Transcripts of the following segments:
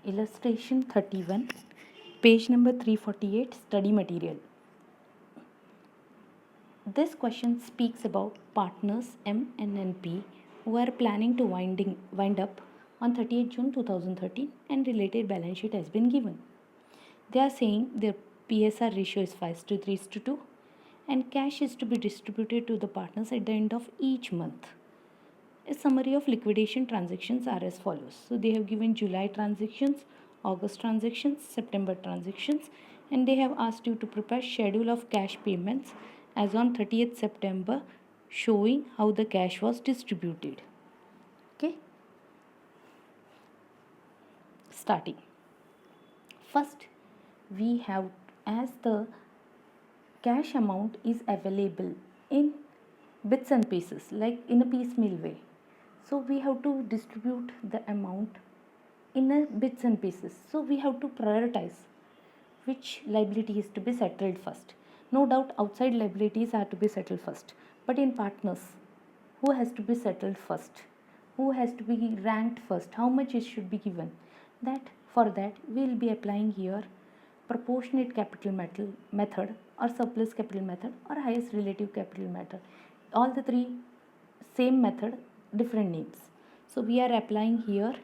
Illustration 31, page number 348, study material. This question speaks about partners M and NP who are planning to wind up on 30th June 2013 and related balance sheet has been given. They are saying their PSR ratio is 5:3:2 and cash is to be distributed to the partners at the end of each month. A summary of liquidation transactions are as follows. So they have given July transactions, August transactions, September transactions, and they have asked you to prepare schedule of cash payments as on 30th September showing how the cash was distributed. Okay. Starting. First, we have, as the cash amount is available in bits and pieces, like in a piecemeal way. So we have to distribute the amount in a bits and pieces. So we have to prioritize which liability is to be settled first. No doubt outside liabilities are to be settled first. But in partners, who has to be settled first? Who has to be ranked first? How much it should be given? For that we will be applying here proportionate capital method or surplus capital method or highest relative capital method. All the three same method, different names. So we are applying here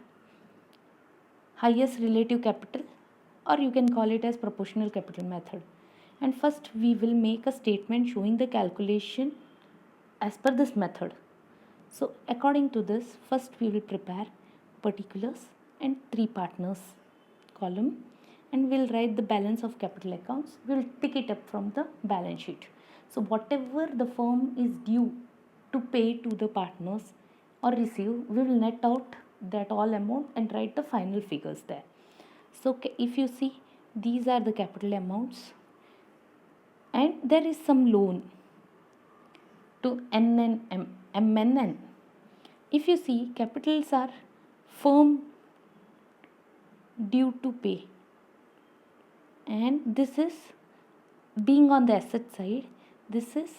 highest relative capital, or you can call it as proportional capital method. And first we will make a statement showing the calculation as per this method. So according to this, first we will prepare particulars and three partners column, and we'll write the balance of capital accounts. We'll pick it up from the balance sheet. So whatever the firm is due to pay to the partners or receive, we will net out that all amount and write the final figures there. So if you see, these are the capital amounts, and there is some loan to N and M and N. If you see, capitals are firm due to pay, and this is being on the asset side, this is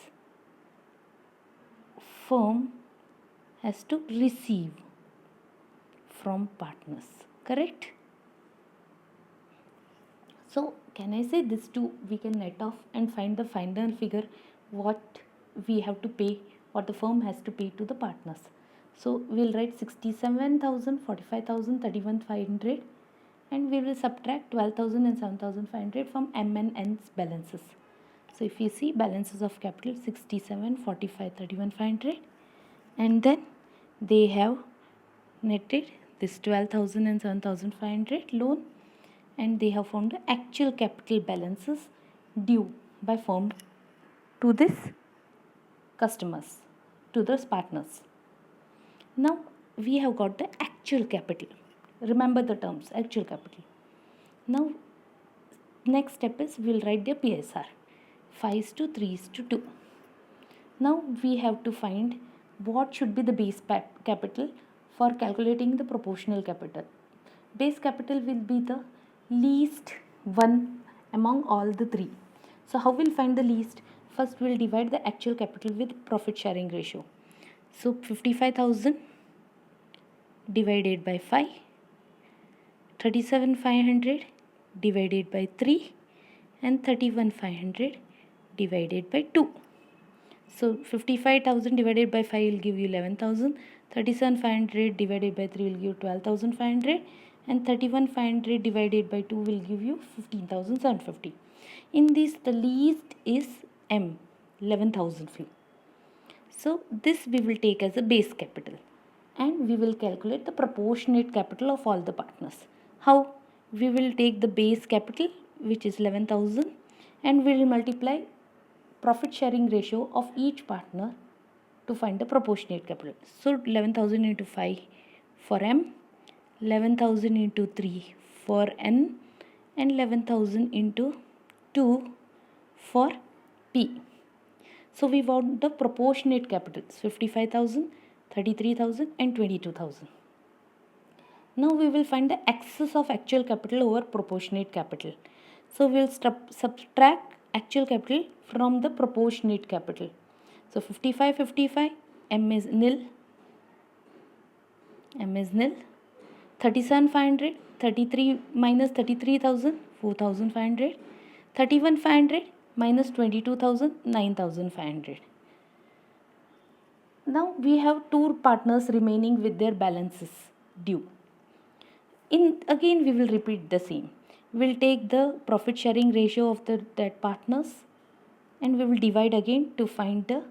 firm has to receive from partners, correct? So can I say this two we can net off and find the final figure, what we have to pay, what the firm has to pay to the partners. So we'll write 67,000, 45,000, 31,500, and we will subtract 12,000 and 7,500 from M and N's balances. So if you see, balances of capital 67, 45, 31,500, and then they have netted this 12,000 and 7,500 loan, and they have found the actual capital balances due by firm to this customers, to those partners. Now we have got the actual capital. Remember the terms, actual capital. Now next step is we'll write the PSR 5:3:2. Now we have to find what should be the base capital for calculating the proportional capital. Base capital will be the least one among all the three. So how we'll find the least? First we'll divide the actual capital with profit sharing ratio. So 55,000 divided by 5, 37,500 divided by 3, and 31,500 divided by 2. So 55,000 divided by 5 will give you 11,000, 37,500 divided by 3 will give you 12,500, and 31,500 divided by 2 will give you 15,750. In this, the least is M, 11,000 fee. So this we will take as a base capital, and we will calculate the proportionate capital of all the partners. How? We will take the base capital, which is 11,000, and we will multiply profit sharing ratio of each partner to find the proportionate capital. So 11,000 into 5 for M, 11,000 into 3 for N, and 11,000 into 2 for P. So we want the proportionate capitals, 55,000, 33,000 and 22,000. Now we will find the excess of actual capital over proportionate capital. So we will subtract actual capital from the proportionate capital. So 55, 55, M is nil. 37,500 33 minus 33,000, 4,500. 31,500 minus 22,000, 9,500. Now we have two partners remaining with their balances due. Again we will repeat the same. We'll take the profit sharing ratio of that partners and we will divide again to find the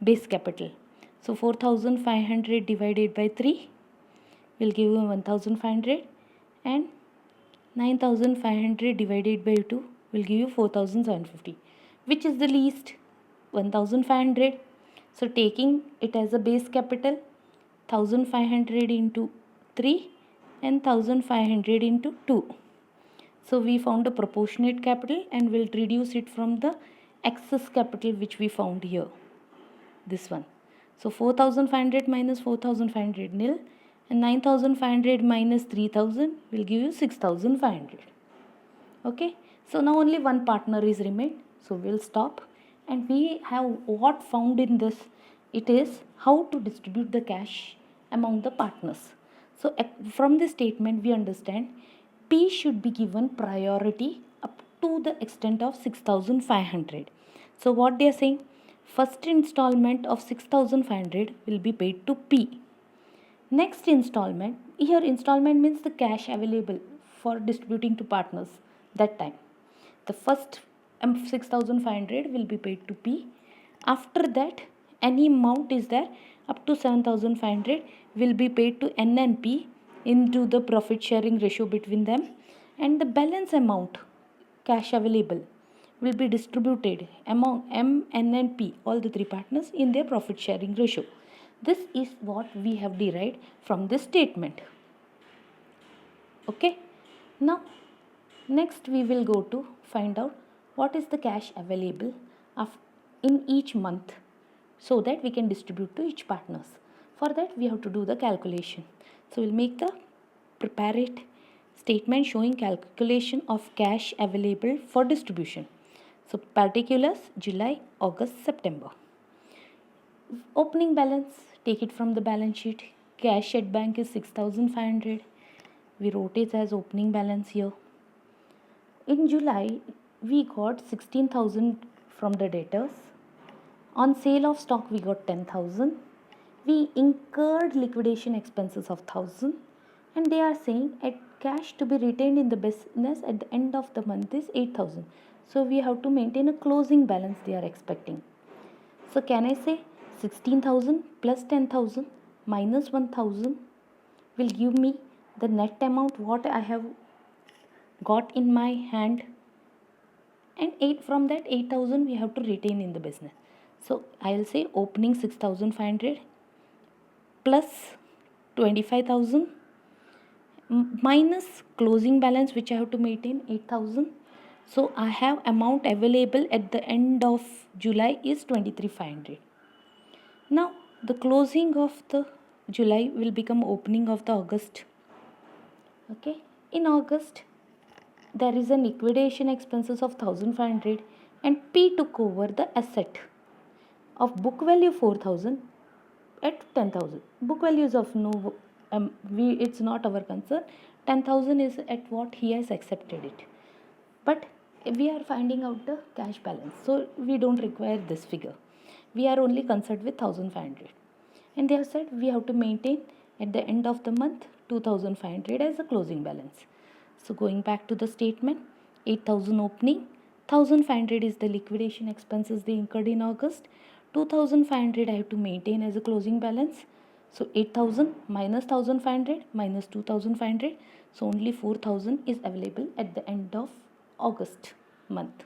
base capital. So 4,500 divided by 3 will give you 1,500 and 9,500 divided by 2 will give you 4,750. Which is the least? 1,500. So taking it as a base capital, 1,500 into 3 and 1,500 into 2. So we found a proportionate capital and we'll reduce it from the excess capital which we found here. This one. So 4,500 minus 4,500 nil and 9,500 minus 3,000 will give you 6,500. Okay. So now only one partner is remained. So we'll stop and we have what found in this. It is how to distribute the cash among the partners. So from this statement we understand P should be given priority up to the extent of 6,500. So what they are saying, first installment of 6,500 will be paid to P. Next installment, here installment means the cash available for distributing to partners that time. The first 6,500 will be paid to P. After that, any amount is there up to 7,500 will be paid to N and P into the profit sharing ratio between them, and the balance amount cash available will be distributed among M, N and P, all the three partners, in their profit sharing ratio. This is what we have derived from this statement. Okay. Now next we will go to find out what is the cash available in each month so that we can distribute to each partners. For that we have to do the calculation. So we'll make the preparate statement showing calculation of cash available for distribution. So particulars July, August, September. Opening balance, take it from the balance sheet. Cash at bank is 6,500. We wrote it as opening balance here. In July, we got 16,000 from the debtors. On sale of stock, we got 10,000. We incurred liquidation expenses of 1,000. And they are saying at cash to be retained in the business at the end of the month is 8,000. So we have to maintain a closing balance they are expecting. So can I say 16,000 plus 10,000 minus 1,000 will give me the net amount what I have got in my hand, and from that 8,000 we have to retain in the business. So I'll say opening 6,500 plus 25,000 minus closing balance which I have to maintain 8,000. So I have amount available at the end of July is 23,500. Now the closing of the July will become opening of the August. Okay. In August there is a liquidation expenses of 1,500 and P took over the asset of book value 4,000 at 10,000. Book value is of no it's not our concern. 10,000 is at what he has accepted it. But we are finding out the cash balance. So we don't require this figure. We are only concerned with 1,500. And they have said we have to maintain at the end of the month 2,500 as a closing balance. So going back to the statement, 8,000 opening, 1,500 is the liquidation expenses they incurred in August. 2,500 I have to maintain as a closing balance. So 8,000 minus 1,500 minus 2,500. So only 4,000 is available at the end of August month.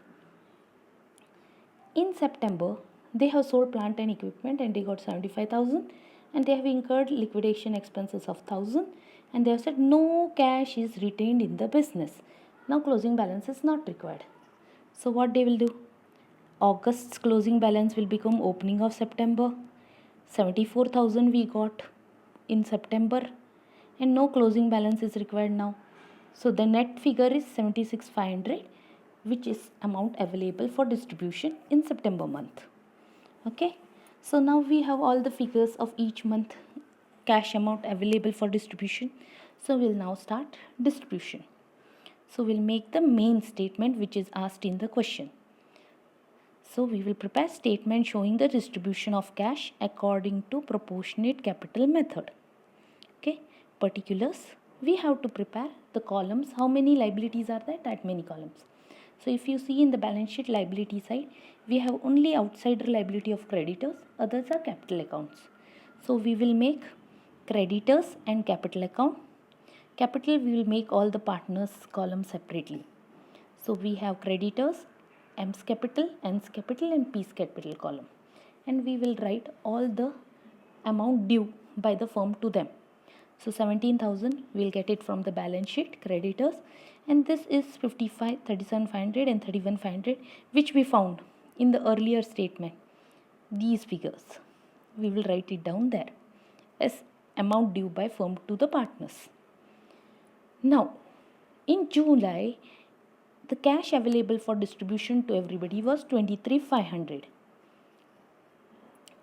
In September, they have sold plant and equipment and they got 75,000 and they have incurred liquidation expenses of 1,000 and they have said no cash is retained in the business. Now closing balance is not required. So what they will do? August's closing balance will become opening of September. 74,000 we got in September and no closing balance is required now. So the net figure is 76,500, which is amount available for distribution in September month. Okay. So now we have all the figures of each month cash amount available for distribution. So we'll now start distribution. So we'll make the main statement which is asked in the question. So we will prepare statement showing the distribution of cash according to proportionate capital method. Okay, particulars. We have to prepare the columns. How many liabilities are there? That many columns. So if you see in the balance sheet liability side, we have only outsider liability of creditors, others are capital accounts. So we will make creditors and capital account. Capital, we will make all the partners column separately. So we have creditors, M's capital, N's capital and P's capital column. And we will write all the amount due by the firm to them. So 17,000 we'll get it from the balance sheet creditors, and this is 55, 37,500 and 31,500 which we found in the earlier statement. These figures we will write it down there as amount due by firm to the partners. Now in July the cash available for distribution to everybody was 23,500.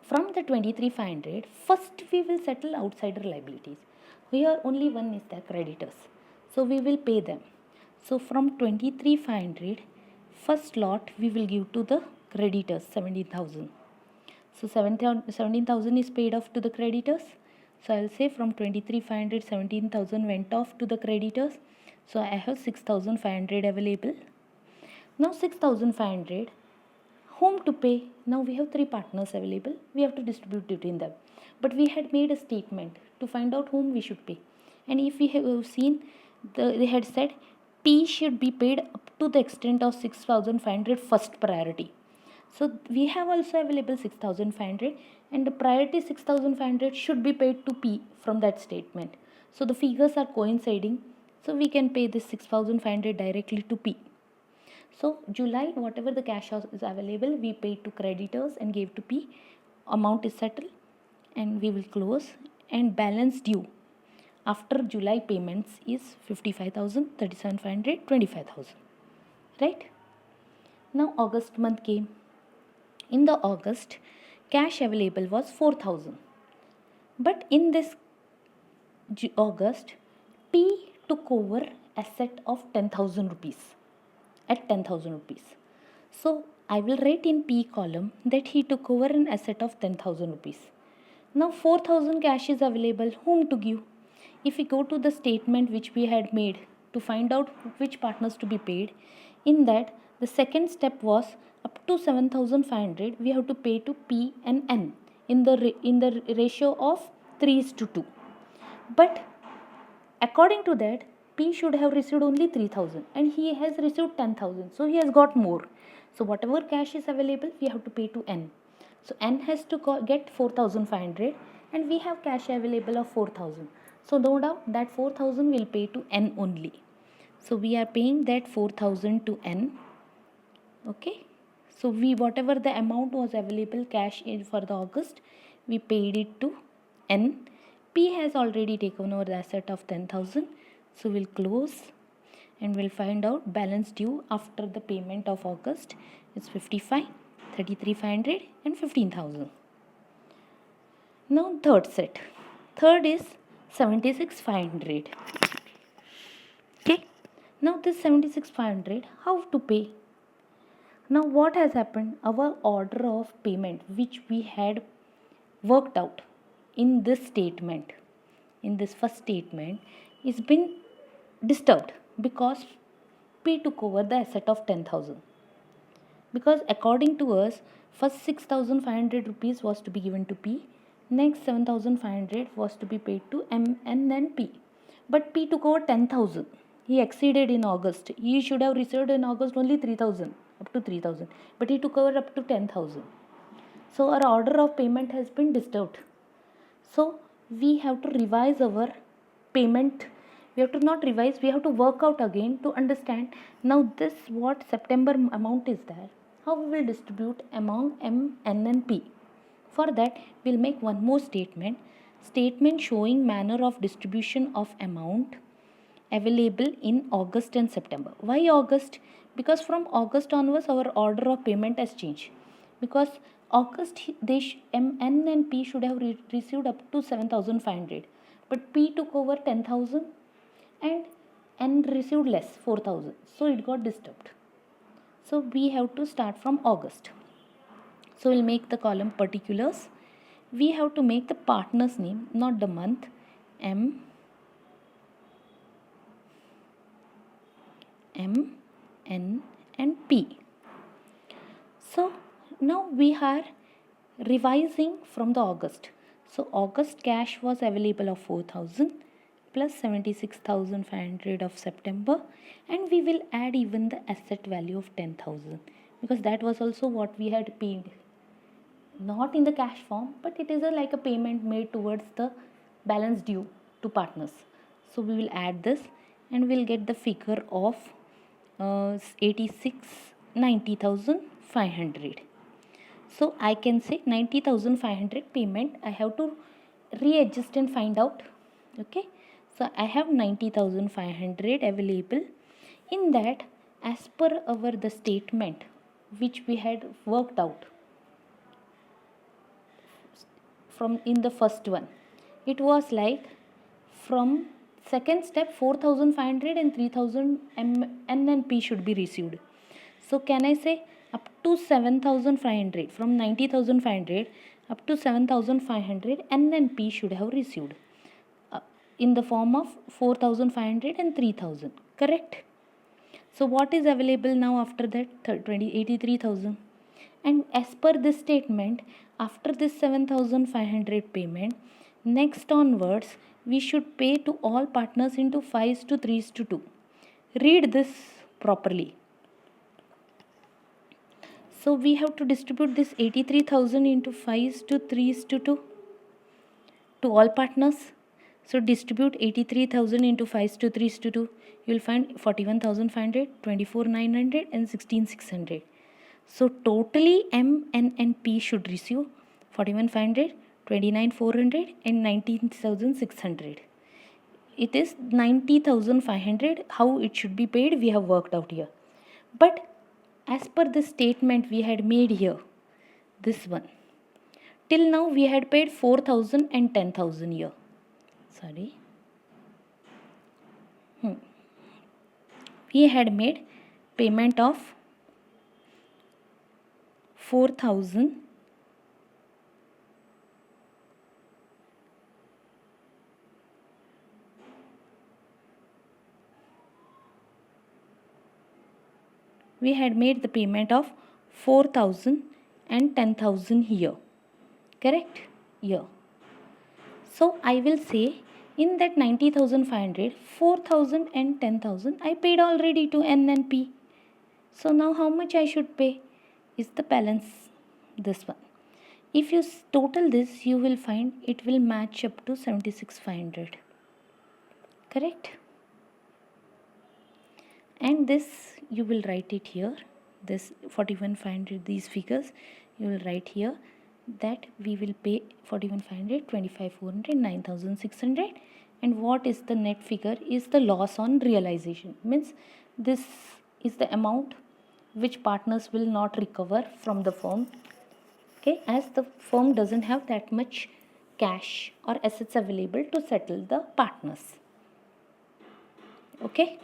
From the 23,500, first we will settle outsider liabilities. Here only one is the creditors. So we will pay them. So from 23,500, first lot we will give to the creditors 17,000. So 17,000 is paid off to the creditors. So I will say from 23,500, 17,000 went off to the creditors. So I have 6,500 available. Now 6,500. Whom to pay? Now we have three partners available. We have to distribute between them. But we had made a statement to find out whom we should pay. And if we have seen, they had said P should be paid up to the extent of 6,500 first priority. So we have also available 6,500 and the priority 6,500 should be paid to P from that statement. So the figures are coinciding. So we can pay this 6,500 directly to P. So July, whatever the cash is available, we paid to creditors and gave to P. Amount is settled and we will close, and balance due after July payments is 55,000, 37,500, 25,000. Right? Now August month came. In the August, cash available was 4,000. But in this August, P took over asset of 10,000 rupees. At 10,000 rupees. So I will write in P column that he took over an asset of 10,000 rupees. Now 4,000 cash is available. Whom to give? If we go to the statement which we had made to find out which partners to be paid, in that the second step was up to 7,500 we have to pay to P and N in the ratio of 3:2. But according to that, P should have received only 3,000 and he has received 10,000. So he has got more. So whatever cash is available, we have to pay to N. So N has to get 4,500 and we have cash available of 4,000. So no doubt that 4,000 will pay to N only. So we are paying that 4,000 to N. Okay. So whatever the amount was available cash in for the August, we paid it to N. P has already taken over the asset of 10,000. So we'll close and we'll find out balance due after the payment of August is 55, 33,500 and 15,000. Now third set. Third is 76,500. Okay. Now this 76,500, how to pay? Now what has happened? Our order of payment which we had worked out in this statement, in this first statement, is been disturbed because P took over the asset of 10,000. Because according to us, first 6,500 rupees was to be given to P, next 7,500 was to be paid to M and then P. But P took over 10,000. He exceeded in August. He should have received in August only 3,000, up to 3,000. But he took over up to 10,000. So our order of payment has been disturbed. So we have to revise our payment. We have to not revise, we have to work out again to understand now this what September amount is there, how we will distribute among M, N and P. For that we'll make one more statement showing manner of distribution of amount available in August and September. Why August? Because from August onwards our order of payment has changed. Because August M, N and P should have received up to 7,500. But P took over 10,000 and N received less 4,000, so it got disturbed. So we have to start from August. So we'll make the column particulars. We have to make the partner's name, not the month, M, N, and P. So now we are revising from the August. So August cash was available of 4,000 plus 76,500 of September, and we will add even the asset value of 10,000 because that was also what we had paid, not in the cash form, but it is like a payment made towards the balance due to partners. So we will add this and we'll get the figure of 90,500. So I can say 90,500 payment. I have to readjust and find out. Okay. So I have 90,500 available. In that, as per our the statement which we had worked out from in the first one, it was like from second step 4,500 and 3,000 N and P should be received. So can I say up to 7,500, from 90,500 up to 7,500 N and P should have received in the form of 4,500 and 3,000, correct? So what is available now after that? 83,000. And as per this statement, after this 7,500 payment, next onwards we should pay to all partners into 5:3:2. Read this properly. So we have to distribute this 83,000 into 5:3:2 to all partners. So distribute 83,000 into 5:3:2. You will find 41,500, 24,900 and 16,600. So totally M, N and P should receive 41,500, 29,400 and 19,600. It is 90,500. How it should be paid we have worked out here. But as per the statement we had made here, this one, till now we had paid 4,000 and 10,000 here. Sorry. We had made payment of 4,000 we had made the payment of 4,000 and 10,000 here, correct? Here. So I will say in that 90,500, 4,000 and 10,000 I paid already to N and P. So now how much I should pay is the balance, this one. If you total this, you will find it will match up to 76,500, correct? And this you will write it here, this 41,500, these figures you will write here, that we will pay 41,500, 25,400, 9,600, and what is the net figure is the loss on realization, means this is the amount which partners will not recover from the firm, okay, as the firm doesn't have that much cash or assets available to settle the partners, okay.